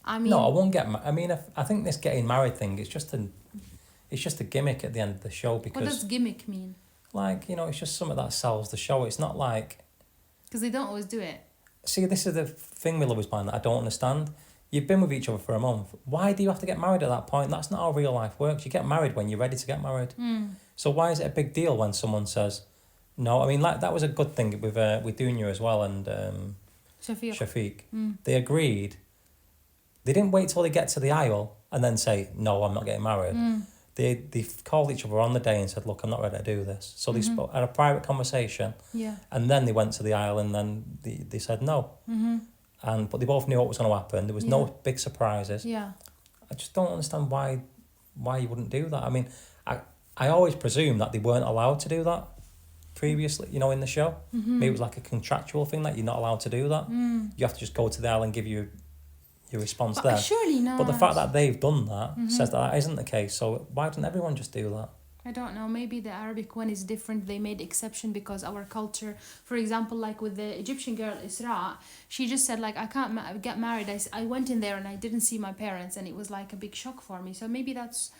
I mean, no, I won't get. I mean, I think this getting married thing is just a gimmick at the end of the show because. What does gimmick mean? Like, you know, it's just something that sells the show. It's not like. Because they don't always do it. See, this is the thing with Love Is Blind that I don't understand. You've been with each other for a month. Why do you have to get married at that point? That's not how real life works. You get married when you're ready to get married. So why is it a big deal when someone says no? I mean, like that was a good thing with Dunya as well and Shafiq. They agreed. They didn't wait till they get to the aisle and then say, no, I'm not getting married. They called each other on the day and said, look, I'm not ready to do this. So they had a private conversation. Yeah. And then they went to the aisle and then they said no. But they both knew what was going to happen. There was no big surprises. Yeah. I just don't understand why you wouldn't do that. I mean, I always presume that they weren't allowed to do that previously, you know, in the show. Maybe it was like a contractual thing that you're not allowed to do that. You have to just go to the aisle and give your response but there. Surely not. But the fact that they've done that says that isn't the case. So why doesn't everyone just do that? I don't know. Maybe the Arabic one is different. They made exception because our culture, for example, like with the Egyptian girl Isra, she just said like, I can't get married. I went in there and I didn't see my parents and it was like a big shock for me. So maybe that's,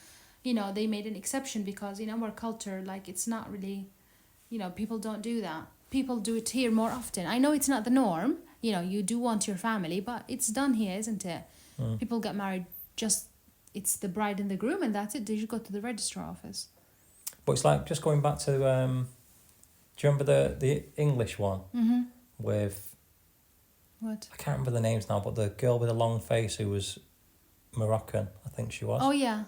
you know, they made an exception because in our culture, like it's not really, you know, people don't do that. People do it here more often. I know it's not the norm. You know, you do want your family, but it's done here, isn't it? People get married it's the bride and the groom and that's it. They just go to the registrar office. But it's like, just going back to, do you remember the English one? With, what? I can't remember the names now, but the girl with the long face who was Moroccan, I think she was. Oh, yeah.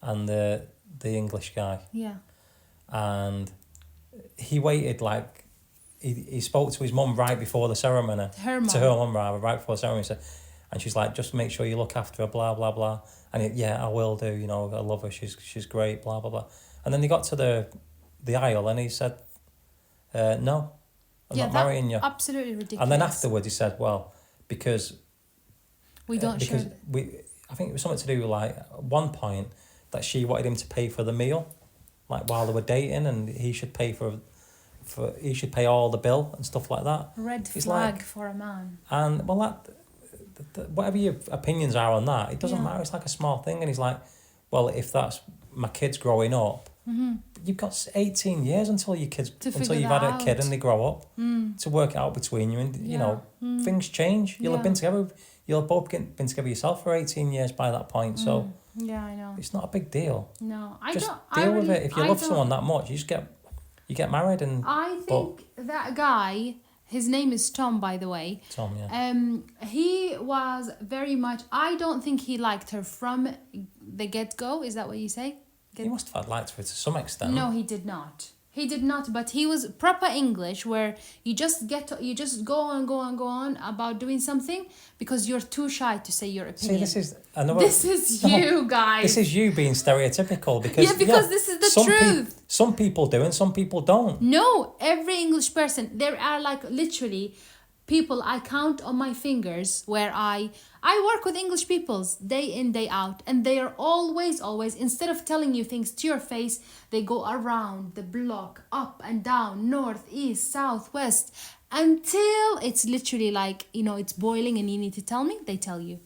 And the English guy. Yeah. And he waited like, he spoke to his mum right before the ceremony. Her mum. To her mum, rather, right before the ceremony. And she's like, just make sure you look after her, blah, blah, blah. And yeah, I will do, you know, I love her, she's great, blah, blah, blah. And then they got to the aisle and he said, no, I'm not marrying you. Absolutely ridiculous. And then afterwards he said, well, because... We don't because I think it was something to do with like, at one point, that she wanted him to pay for the meal, like while they were dating, and he should pay he should pay all the bill and stuff like that. Red flag for a man. And well, whatever your opinions are on that, it doesn't matter. It's like a small thing, and he's like, well, if that's my kids growing up, you've got 18 years until you've had a kid and they grow up to work it out between you, and you know things change. You'll have been together. You'll have both been together yourself for 18 years by that point. So yeah, I know. It's not a big deal. No, just deal with it. If you love someone that much, you get married and. I think that guy. His name is Tom, by the way. Tom, yeah. He was very much. I don't think he liked her from the get-go. Is that what you say? He must have liked her to some extent. No, he did not. He did not. But he was proper English, where you just go on about doing something because you're too shy to say your opinion. See, this is you guys. This is you being stereotypical because this is the truth. Some people do and some people don't. No, every English person. There are like literally people I count on my fingers where I work with English people day in, day out, and they are always, instead of telling you things to your face, they go around the block, up and down, north, east, south, west, until it's literally like, you know, it's boiling and you need to tell me, they tell you.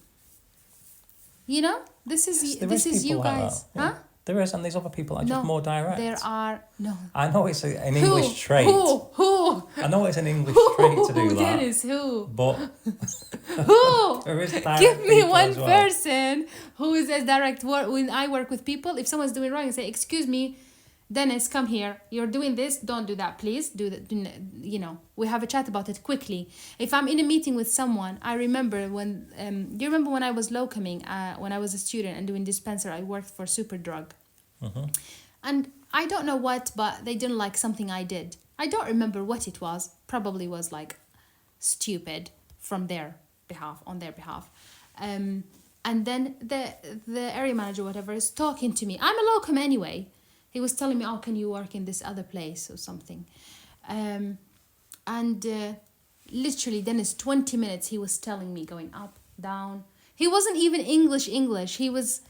You know, this is you guys. Like huh? There is, and there's other people that are just more direct. There are no. I know it's an English trait. Who? I know it's an English trait to do that. Dennis, who? But Who? there is direct Give me people one as well. person who is as direct. When I work with people, if someone's doing wrong, I say, "Excuse me, Dennis, come here. You're doing this. Don't do that, please. Do that. You know, we have a chat about it quickly." If I'm in a meeting with someone, I remember when. Do you remember when I was locuming? When I was a student and doing dispenser, I worked for Superdrug. Mm-hmm. And I don't know what, but they didn't like something I did. I don't remember what it was. Probably was like stupid from their behalf, on their behalf. And then the area manager, whatever, is talking to me. I'm a locum anyway. He was telling me, "Oh, can you work in this other place or something?" Literally, then it's 20 minutes. He was telling me, going up, down. He wasn't even English. He was.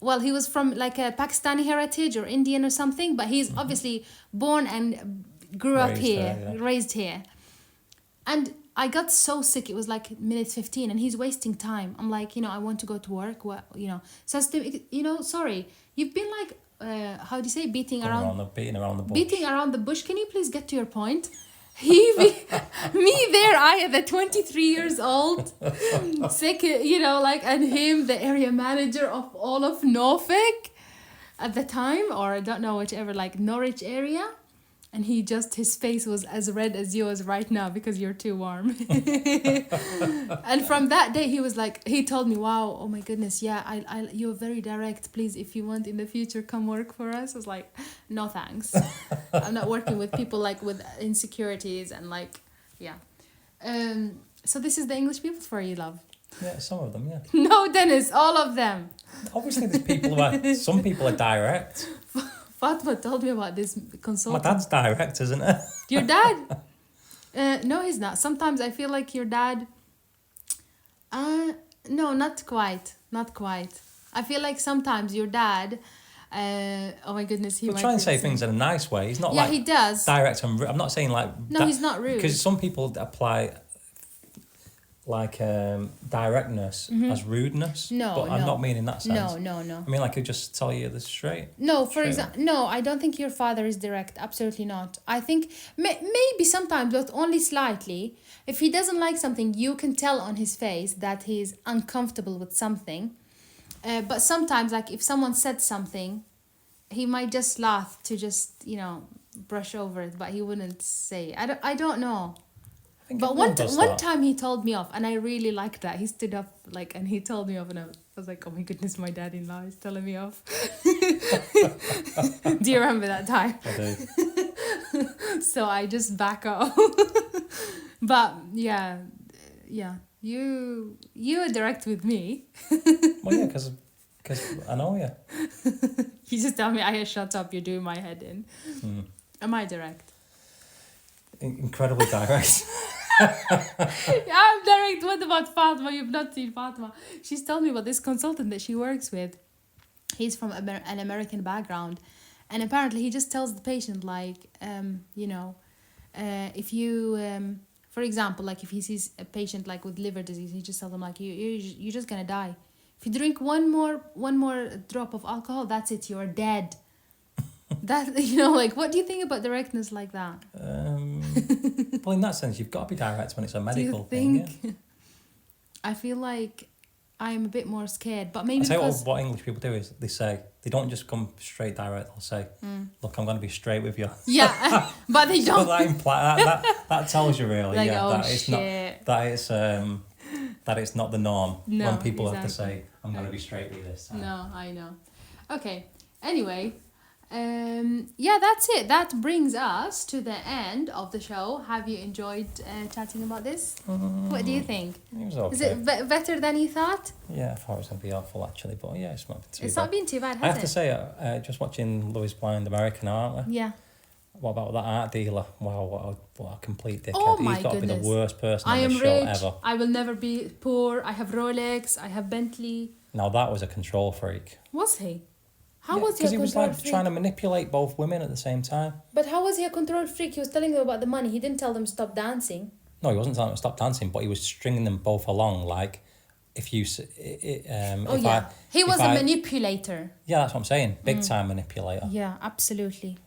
Well, he was from like a Pakistani heritage or Indian or something, but he's obviously born and grew up here, raised here. And I got so sick, it was like minute 15 and he's wasting time. I'm like, I want to go to work, So I still, sorry, you've been like, how do you say, beating around the bush. Beating around the bush. Can you please get to your point? Me there, I at the 23 years old, sick, and him, the area manager of all of Norfolk at the time, or I don't know, whichever, like Norwich area. And his face was as red as yours right now because you're too warm. And from that day, he told me, "Wow, oh my goodness, yeah, you're very direct. Please, if you want in the future, come work for us." I was like, "No, thanks. I'm not working with people like with insecurities and like, yeah." So this is the English people for you, love. Yeah, some of them, yeah. No, Dennis, all of them. Obviously, there's people some people are direct. Fatma told me about this consultant. My dad's direct, isn't it? Your dad? No, he's not. Sometimes I feel like your dad... no, not quite. Not quite. I feel like sometimes your dad... oh my goodness, he He'll might try and say listen. things in a nice way. He's not Yeah, he does. direct and rude. I'm not saying like... No, he's not rude. Because some people apply like directness as rudeness. But I'm not meaning that sense. No. I mean, like, he'll just tell you this straight. No, for example, no, I don't think your father is direct. Absolutely not. I think maybe sometimes, but only slightly. If he doesn't like something, you can tell on his face that he's uncomfortable with something. But sometimes, like, if someone said something, he might just laugh to just, brush over it, but he wouldn't say it. I don't know. But one time he told me off, and I really liked that. He stood up, and he told me off, and I was like, "Oh my goodness, my dad-in-law is telling me off." Do you remember that time? I do. So I just back off. But yeah, you are direct with me. Well, yeah, because I know you. You just tell me, shut up, you're doing my head in. Am I direct? Incredibly direct. Yeah, I'm direct. What about Fatma? You've not seen Fatma. She's told me about this consultant that she works with. He's from an American background, and apparently he just tells the patient if you for example, like if he sees a patient like with liver disease, he just tells them like you're just gonna die. If you drink one more drop of alcohol, that's it, you're dead. That, what do you think about directness like that? Well, in that sense, you've got to be direct when it's a medical thing. Yeah. I feel like I'm a bit more scared, but maybe what English people do is they don't just come straight direct. They'll say, "Look, I'm going to be straight with you." Yeah, but they don't. But that tells you really, like, yeah, oh, that it's shit. that it's not the norm when people exactly. have to say, "I'm going to be straight with you this time." No, I know. Okay. Anyway. That's it. That brings us to the end of the show. Have you enjoyed chatting about this? What do you think? It was okay. Is it better than you thought? Yeah, I thought it was going to be awful actually, but yeah, it's not been too bad. It's not been too bad, has it? I have to say, just watching Love is Blind American, aren't we? Yeah. What about that art dealer? Wow, what a complete dickhead. Oh my He's got goodness. to be the worst person I on am the show rich. ever. I will never be poor. I have Rolex. I have Bentley. Now that was a control freak. Was he? How was he a Because he was control like freak? trying to manipulate both women at the same time. But how was he a control freak? He was telling them about the money. He didn't tell them stop dancing. No, he wasn't telling them to stop dancing, but he was stringing them both along like if you Oh if yeah, he if was a I- manipulator. yeah, that's what I'm saying, big time manipulator. Yeah, absolutely.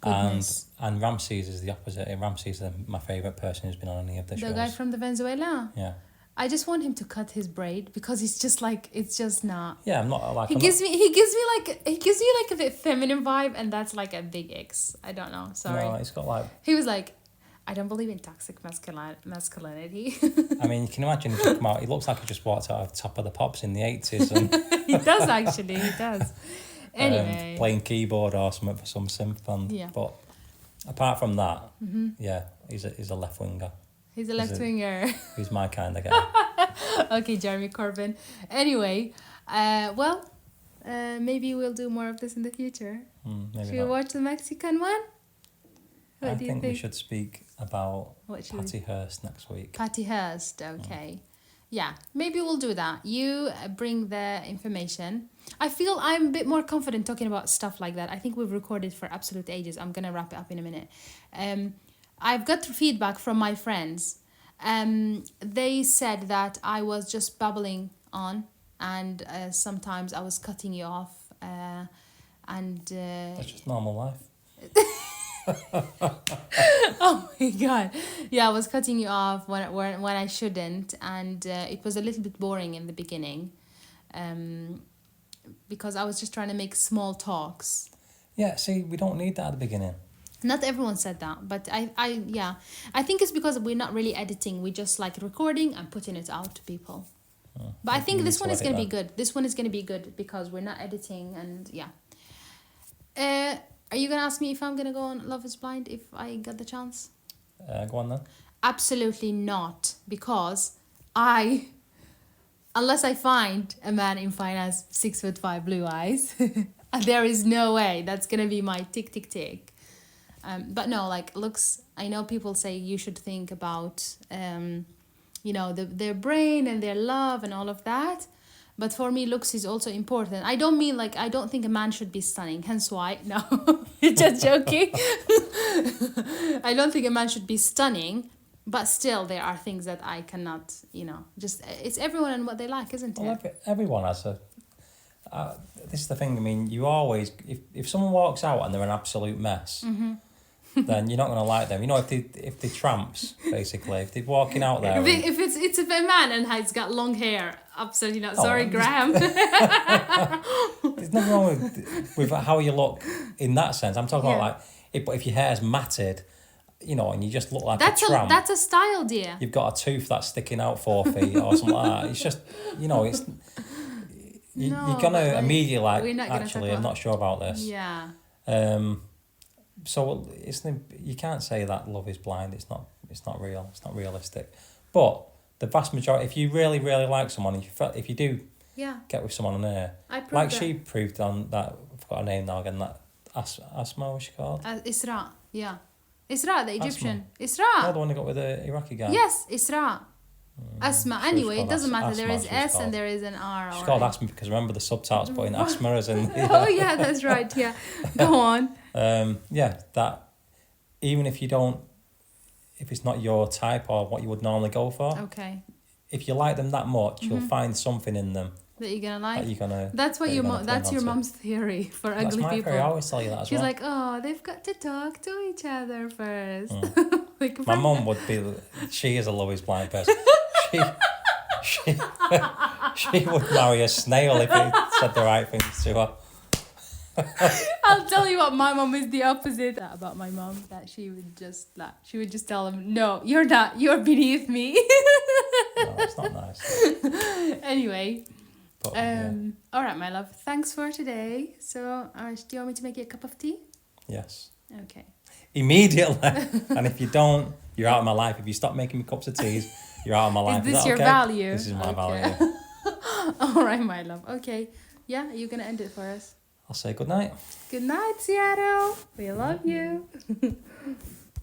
Goodness. And Ramses is the opposite. Ramses is my favourite person who's been on any of the The shows. guy from the Venezuela. Yeah. I just want him to cut his braid because he's just like it's just not. Yeah, I'm not like. He I'm gives not, me like a bit feminine vibe, and that's like a big X. I don't know. Sorry. No, it's got like. He was like, I don't believe in toxic masculinity. I mean, you can imagine he just come out. He looks like he just walked out of Top of the Pops in the 80s and He does actually. He does. Anyway. playing keyboard or something for some synth band. Yeah. But apart from that, yeah, he's a left winger. He's a left winger. He's my kind of guy. Okay, Jeremy Corbyn. Anyway, maybe we'll do more of this in the future. Maybe Should we not. watch the Mexican one? What I do you think we should speak about What should we- Patty Hearst next week. Patty Hearst, okay. Yeah, maybe we'll do that. You bring the information. I feel I'm a bit more confident talking about stuff like that. I think we've recorded for absolute ages. I'm going to wrap it up in a minute. I've got feedback from my friends. They said that I was just babbling on and sometimes I was cutting you off. That's just normal life. Oh my god, yeah, I was cutting you off when I shouldn't, and it was a little bit boring in the beginning, because I was just trying to make small talks. Yeah, see, we don't need that at the beginning. Not everyone said that, but I think it's because we're not really editing. We just like recording and putting it out to people. But I think we this need one to is gonna be edit good. This one is gonna be good because we're not editing, and yeah. Are you gonna ask me if I'm gonna go on Love Is Blind if I get the chance? Go on then. Absolutely not, because unless I find a man in finance 6'5" blue eyes, there is no way that's gonna be my tick. But no, like looks. I know people say you should think about their brain and their love and all of that. But for me, looks is also important. I don't mean like, I don't think a man should be stunning. Hence why, no, just joking. I don't think a man should be stunning. But still, there are things that I cannot, just, it's everyone and what they like, isn't it? Well, everyone has a... this is the thing, I mean, you always... If someone walks out and they're an absolute mess, then you're not going to like them. If they tramps, basically, if they're walking out there... If it's a man and he's got long hair, absolutely not. Oh, Sorry, Graham. There's nothing wrong with how you look in that sense. I'm talking about but if your hair's matted, and you just look like a tramp. That's a style, dear. You've got a tooth that's sticking out 4 feet or something like that. It's just, it's... you're going to immediately actually, I'm not sure about this. Yeah. So you can't say that Love Is Blind. It's not real. It's not realistic. But the vast majority, if you really, really like someone, if you do get with someone on there, like she proved on that, I've forgot her name now again, that Asma, what's she called? Isra, yeah. Isra, the Egyptian. No, Isra. the one that got with the Iraqi guy. Yes, Isra. Asma. Sure Anyway, it's it doesn't called matter. There is Asma, S called. and there is an R. She's called Asma because remember the subtitles putting Asma as in... Oh, yeah, that's right. Yeah. Go on. That even if it's not your type or what you would normally go for, Okay. if you like them that much, you'll find something in them That you're gonna like. that you're gonna. That's what that's your mom's theory for That's ugly my people. theory. I always tell you that as She's well. like, oh, they've got to talk to each other first. Like, My mum would be. She is a Love Is Blind person. She would marry a snail if he said the right things to her. I'll tell you what, my mom is the opposite about my mom. That she would just tell him, no, you're not. You're beneath me. No, it's not nice. Anyway. But, All right, my love. Thanks for today. So, do you want me to make you a cup of tea? Yes. Okay. Immediately. And if you don't, you're out of my life. If you stop making me cups of teas, you're out of my life. Is this that your okay? value? This is my Okay. value. All right, my love. Okay. Yeah, you're going to end it for us. I'll say good night. Good night, Seattle. We love you.